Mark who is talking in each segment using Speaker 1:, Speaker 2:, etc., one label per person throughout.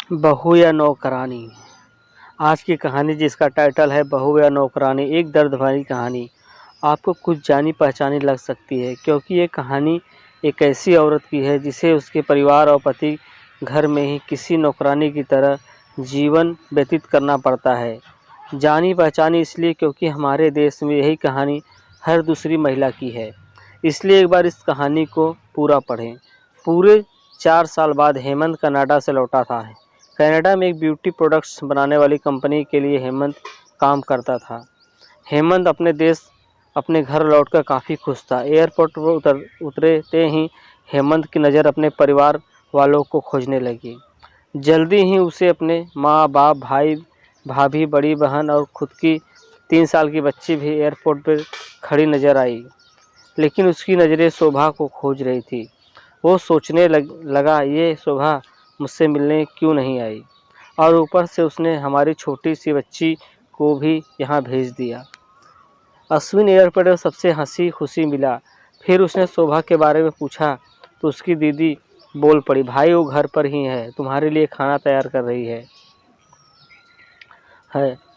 Speaker 1: बहू या नौकरानी। आज की कहानी जिसका टाइटल है बहू या नौकरानी, एक दर्द भरी कहानी। आपको कुछ जानी पहचानी लग सकती है क्योंकि ये कहानी एक ऐसी औरत की है जिसे उसके परिवार और पति घर में ही किसी नौकरानी की तरह जीवन व्यतीत करना पड़ता है। जानी पहचानी इसलिए क्योंकि हमारे देश में यही कहानी हर दूसरी महिला की है। इसलिए एक बार इस कहानी को पूरा पढ़ें। पूरे 4 साल बाद हेमंत कनाडा से लौटा था। कनाडा में एक ब्यूटी प्रोडक्ट्स बनाने वाली कंपनी के लिए हेमंत काम करता था। हेमंत अपने देश अपने घर लौटकर काफ़ी खुश था। एयरपोर्ट पर उतरते ही हेमंत की नज़र अपने परिवार वालों को खोजने लगी। जल्दी ही उसे अपने माँ बाप, भाई भाभी, बड़ी बहन और खुद की 3 साल की बच्ची भी एयरपोर्ट पर खड़ी नज़र आई। लेकिन उसकी नज़रें शोभा को खोज रही थी। वो सोचने लगा ये शोभा मुझसे मिलने क्यों नहीं आई, और ऊपर से उसने हमारी छोटी सी बच्ची को भी यहाँ भेज दिया। अश्विन एयरपोर्ट पर सबसे हंसी खुशी मिला। फिर उसने शोभा के बारे में पूछा तो उसकी दीदी बोल पड़ी, भाई वो घर पर ही है, तुम्हारे लिए खाना तैयार कर रही है।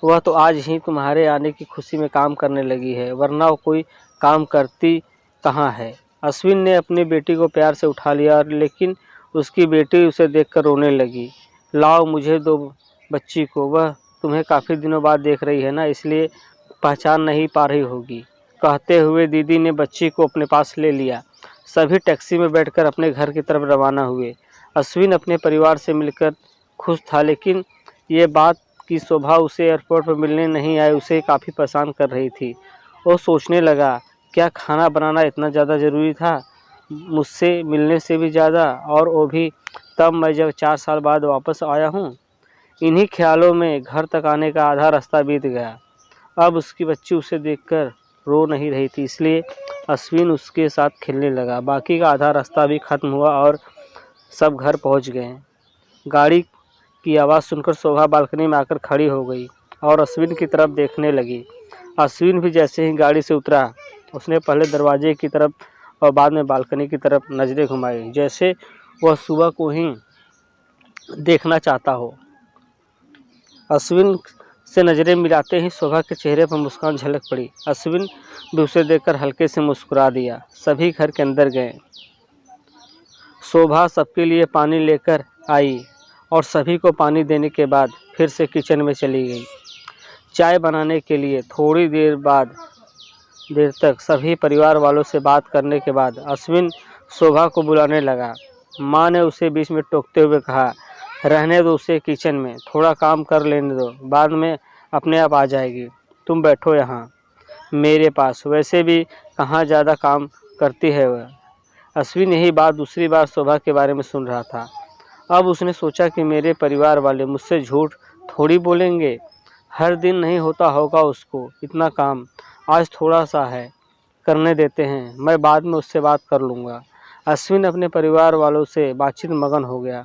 Speaker 1: वह तो आज ही तुम्हारे आने की खुशी में काम करने लगी है, वरना वो कोई काम करती कहाँ है। अश्विन ने अपनी बेटी को प्यार से उठा लिया, लेकिन उसकी बेटी उसे देखकर रोने लगी। लाओ मुझे दो बच्ची को, वह तुम्हें काफ़ी दिनों बाद देख रही है ना, इसलिए पहचान नहीं पा रही होगी। कहते हुए दीदी ने बच्ची को अपने पास ले लिया। सभी टैक्सी में बैठकर अपने घर की तरफ रवाना हुए। अश्विन अपने परिवार से मिलकर खुश था, लेकिन ये बात कि शोभा उसे एयरपोर्ट पर मिलने नहीं आई उसे काफ़ी परेशान कर रही थी। वो सोचने लगा, क्या खाना बनाना इतना ज़्यादा ज़रूरी था, मुझसे मिलने से भी ज़्यादा, और वो भी तब मैं जब 4 साल बाद वापस आया हूँ। इन्हीं ख्यालों में घर तक आने का आधा रास्ता बीत गया। अब उसकी बच्ची उसे देखकर रो नहीं रही थी, इसलिए अश्विन उसके साथ खेलने लगा। बाकी का आधा रास्ता भी ख़त्म हुआ और सब घर पहुँच गए। गाड़ी की आवाज़ सुनकर शोभा बालकनी में आकर खड़ी हो गई और अश्विन की तरफ देखने लगी। अश्विन भी जैसे ही गाड़ी से उतरा, उसने पहले दरवाजे की तरफ और बाद में बालकनी की तरफ नज़रें घुमाई, जैसे वह सुबह को ही देखना चाहता हो। अश्विन से नज़रें मिलाते ही शोभा के चेहरे पर मुस्कान झलक पड़ी। अश्विन भी उसे देखकर हल्के से मुस्कुरा दिया। सभी घर के अंदर गए। शोभा सबके लिए पानी लेकर आई और सभी को पानी देने के बाद फिर से किचन में चली गई चाय बनाने के लिए। थोड़ी देर तक सभी परिवार वालों से बात करने के बाद अश्विन शोभा को बुलाने लगा। माँ ने उसे बीच में टोकते हुए कहा, रहने दो उसे किचन में, थोड़ा काम कर लेने दो, बाद में अपने आप आ जाएगी। तुम बैठो यहाँ मेरे पास, वैसे भी कहाँ ज़्यादा काम करती है वह। अश्विन यही बात दूसरी बार शोभा के बारे में सुन रहा था। अब उसने सोचा कि मेरे परिवार वाले मुझसे झूठ थोड़ी बोलेंगे। हर दिन नहीं होता होगा उसको इतना काम, आज थोड़ा सा है, करने देते हैं, मैं बाद में उससे बात कर लूँगा। अश्विन अपने परिवार वालों से बातचीत मगन हो गया।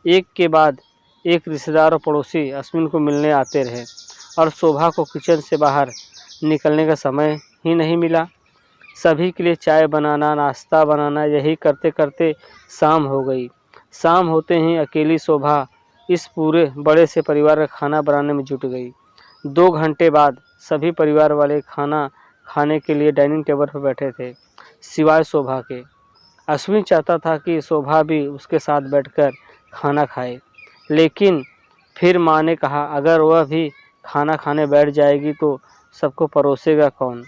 Speaker 1: एक के बाद एक रिश्तेदार और पड़ोसी अश्विन को मिलने आते रहे और शोभा को किचन से बाहर निकलने का समय ही नहीं मिला। सभी के लिए चाय बनाना, नाश्ता बनाना, यही करते करते शाम हो गई। शाम होते ही अकेली शोभा इस पूरे बड़े से परिवार का खाना बनाने में जुट गई। 2 घंटे बाद सभी परिवार वाले खाना खाने के लिए डाइनिंग टेबल पर बैठे थे, सिवाय शोभा के। अश्विन चाहता था कि शोभा भी उसके साथ बैठकर खाना खाए, लेकिन फिर माँ ने कहा अगर वह भी खाना खाने बैठ जाएगी तो सबको परोसेगा कौन।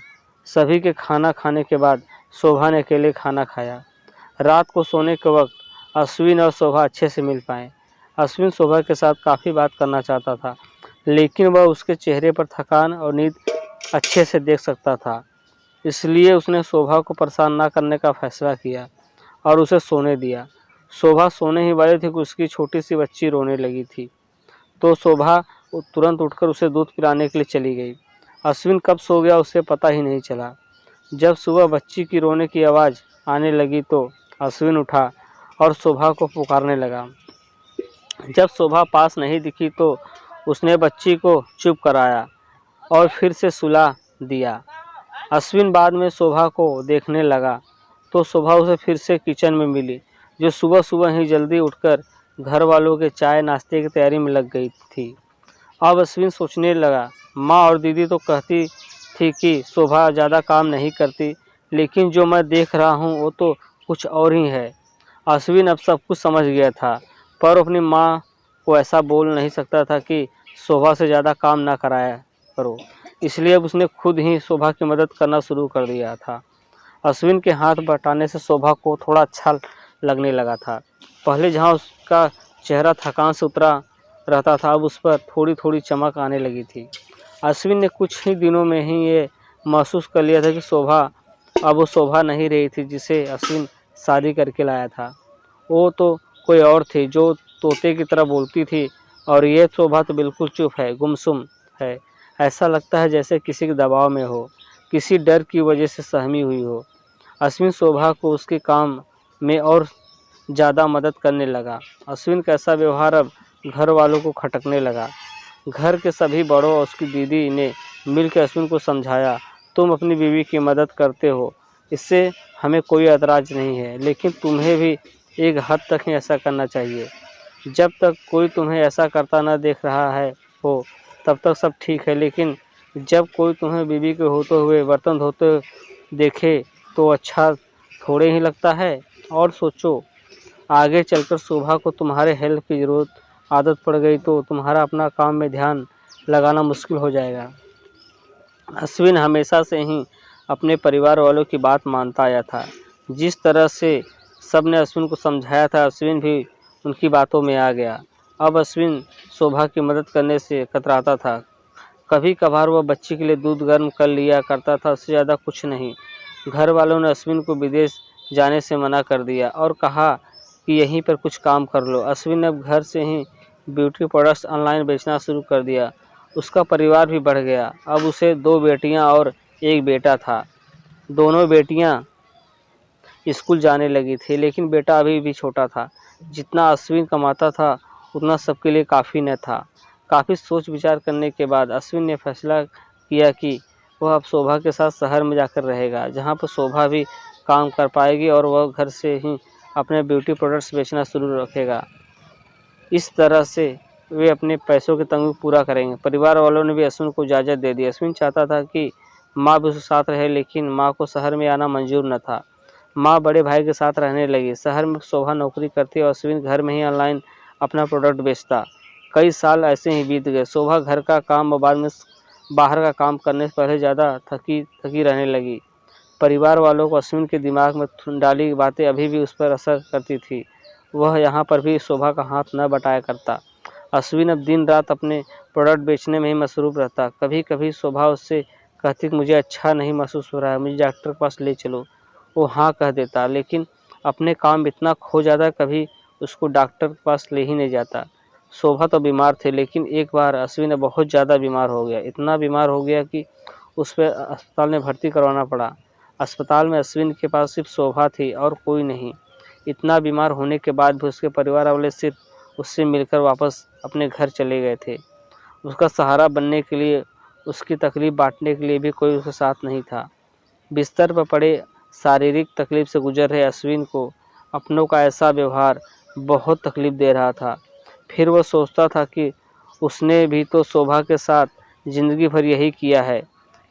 Speaker 1: सभी के खाना खाने के बाद शोभा ने अकेले खाना खाया। रात को सोने के वक्त अश्विन और शोभा अच्छे से मिल पाए। अश्विन शोभा के साथ काफ़ी बात करना चाहता था, लेकिन वह उसके चेहरे पर थकान और नींद अच्छे से देख सकता था, इसलिए उसने शोभा को परेशान ना करने का फैसला किया और उसे सोने दिया। शोभा सोने ही वाली थी कि उसकी छोटी सी बच्ची रोने लगी थी, तो शोभा तुरंत उठकर उसे दूध पिलाने के लिए चली गई। अश्विन कब सो गया उसे पता ही नहीं चला। जब सुबह बच्ची की रोने की आवाज़ आने लगी तो अश्विन उठा और शोभा को पुकारने लगा। जब शोभा पास नहीं दिखी तो उसने बच्ची को चुप कराया और फिर से सुला दिया। अश्विन बाद में शोभा को देखने लगा तो शोभा उसे फिर से किचन में मिली, जो सुबह सुबह ही जल्दी उठकर घर वालों के चाय नाश्ते की तैयारी में लग गई थी। अब अश्विन सोचने लगा, माँ और दीदी तो कहती थी कि शोभा ज़्यादा काम नहीं करती, लेकिन जो मैं देख रहा हूँ वो तो कुछ और ही है। अश्विन अब सब कुछ समझ गया था, पर अपनी माँ को ऐसा बोल नहीं सकता था कि शोभा से ज़्यादा काम ना कराया करो। इसलिए अब उसने खुद ही शोभा की मदद करना शुरू कर दिया था। अश्विन के हाथ बटाने से शोभा को थोड़ा अच्छा लगने लगा था। पहले जहाँ उसका चेहरा थकान से उतरा रहता था, अब उस पर थोड़ी थोड़ी चमक आने लगी थी। अश्विन ने कुछ ही दिनों में ही ये महसूस कर लिया था कि शोभा अब वो शोभा नहीं रही थी जिसे अश्विन शादी करके लाया था। वो तो कोई और थी जो तोते की तरह बोलती थी, और ये शोभा तो बिल्कुल चुप है, गुमसुम है। ऐसा लगता है जैसे किसी के दबाव में हो, किसी डर की वजह से सहमी हुई हो। अश्विन शोभा को उसके काम में और ज़्यादा मदद करने लगा। अश्विन का ऐसा व्यवहार अब घर वालों को खटकने लगा। घर के सभी बड़ों और उसकी दीदी ने मिलकर अश्विन को समझाया, तुम अपनी बीवी की मदद करते हो, इससे हमें कोई एतराज़ नहीं है, लेकिन तुम्हें भी एक हद तक ही ऐसा करना चाहिए। जब तक कोई तुम्हें ऐसा करता न देख रहा है हो तब तक सब ठीक है, लेकिन जब कोई तुम्हें बीवी के होते हुए बर्तन धोते देखे तो अच्छा थोड़े ही लगता है। और सोचो, आगे चलकर शोभा को तुम्हारे हेल्प की ज़रूरत आदत पड़ गई तो तुम्हारा अपना काम में ध्यान लगाना मुश्किल हो जाएगा। अश्विन हमेशा से ही अपने परिवार वालों की बात मानता आया था। जिस तरह से सब ने अश्विन को समझाया था, अश्विन भी उनकी बातों में आ गया। अब अश्विन शोभा की मदद करने से कतराता था। कभी कभार वह बच्ची के लिए दूध गर्म कर लिया करता था, उससे ज़्यादा कुछ नहीं। घर वालों ने अश्विन को विदेश जाने से मना कर दिया और कहा कि यहीं पर कुछ काम कर लो। अश्विन ने अब घर से ही ब्यूटी प्रोडक्ट्स ऑनलाइन बेचना शुरू कर दिया। उसका परिवार भी बढ़ गया। अब उसे 2 बेटियां और 1 बेटा था। दोनों बेटियां स्कूल जाने लगी थी, लेकिन बेटा अभी भी छोटा था। जितना अश्विन कमाता था उतना सबके लिए काफ़ी न था। काफ़ी सोच विचार करने के बाद अश्विन ने फैसला किया कि वह अब शोभा के साथ शहर में जाकर रहेगा, जहाँ पर शोभा भी काम कर पाएगी और वह घर से ही अपने ब्यूटी प्रोडक्ट्स बेचना शुरू रखेगा। इस तरह से वे अपने पैसों की तंगी पूरा करेंगे। परिवार वालों ने भी अश्विन को इजाज़त दे दी। अश्विन चाहता था कि माँ भी उसके साथ रहे, लेकिन माँ को शहर में आना मंजूर न था। माँ बड़े भाई के साथ रहने लगी। शहर में शोभा नौकरी करती और अश्विन घर में ही ऑनलाइन अपना प्रोडक्ट बेचता। कई साल ऐसे ही बीत गए। शोभा घर का काम और बाद में बाहर का काम करने से पहले ज़्यादा थकी रहने लगी। परिवार वालों को अश्विन के दिमाग में डाली बातें अभी भी उस पर असर करती थी। वह यहाँ पर भी शोभा का हाथ न बटाया करता। अश्विन अब दिन रात अपने प्रोडक्ट बेचने में ही मसरूफ़ रहता। कभी कभी शोभा उससे कहती कि मुझे अच्छा नहीं महसूस हो रहा है, मुझे डॉक्टर के पास ले चलो। वो हाँ कह देता, लेकिन अपने काम में इतना खो जाता कभी उसको डॉक्टर के पास ले ही नहीं जाता। शोभा तो बीमार थे, लेकिन एक बार अश्विन बहुत ज़्यादा बीमार हो गया। इतना बीमार हो गया कि उस पर अस्पताल में भर्ती करवाना पड़ा। अस्पताल में अश्विन के पास सिर्फ शोभा थी और कोई नहीं। इतना बीमार होने के बाद भी उसके परिवार वाले सिर्फ उससे मिलकर वापस अपने घर चले गए थे। उसका सहारा बनने के लिए, उसकी तकलीफ़ बांटने के लिए भी कोई उसके साथ नहीं था। बिस्तर पर पड़े शारीरिक तकलीफ़ से गुजर रहे अश्विन को अपनों का ऐसा व्यवहार बहुत तकलीफ़ दे रहा था। फिर वह सोचता था कि उसने भी तो शोभा के साथ ज़िंदगी भर यही किया है।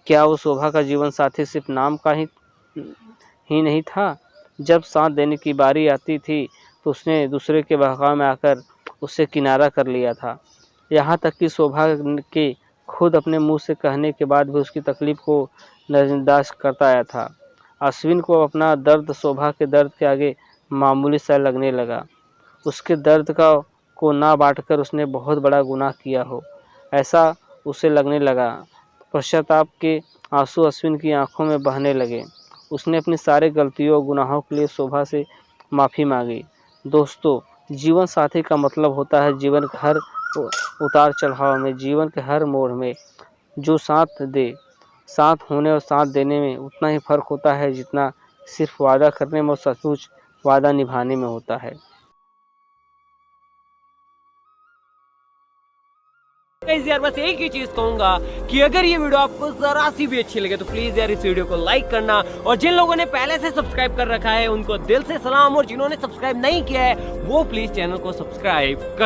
Speaker 1: क्या वो शोभा का जीवन साथी सिर्फ नाम का ही नहीं था? जब साथ देने की बारी आती थी तो उसने दूसरे के बहकावे में आकर उससे किनारा कर लिया था। यहाँ तक कि शोभा के खुद अपने मुंह से कहने के बाद भी उसकी तकलीफ़ को नज़रअंदाज करता आया था। अश्विन को अपना दर्द शोभा के दर्द के आगे मामूली सा लगने लगा। उसके दर्द को ना बांटकर उसने बहुत बड़ा गुनाह किया हो, ऐसा उसे लगने लगा। पश्चाताप के आंसू अश्विन की आंखों में बहने लगे। उसने अपनी सारी गलतियों और गुनाहों के लिए शोभा से माफ़ी मांगी। दोस्तों, जीवन साथी का मतलब होता है जीवन के हर उतार चढ़ाव में, जीवन के हर मोड़ में जो साथ दे। साथ होने और साथ देने में उतना ही फ़र्क होता है जितना सिर्फ वादा करने में और सचमुच वादा निभाने में होता है।
Speaker 2: गाइस यार बस एक ही चीज कहूंगा कि अगर ये वीडियो आपको जरा सी भी अच्छी लगे तो प्लीज यार इस वीडियो को लाइक करना, और जिन लोगों ने पहले से सब्सक्राइब कर रखा है उनको दिल से सलाम, और जिन्होंने सब्सक्राइब नहीं किया है वो प्लीज चैनल को सब्सक्राइब कर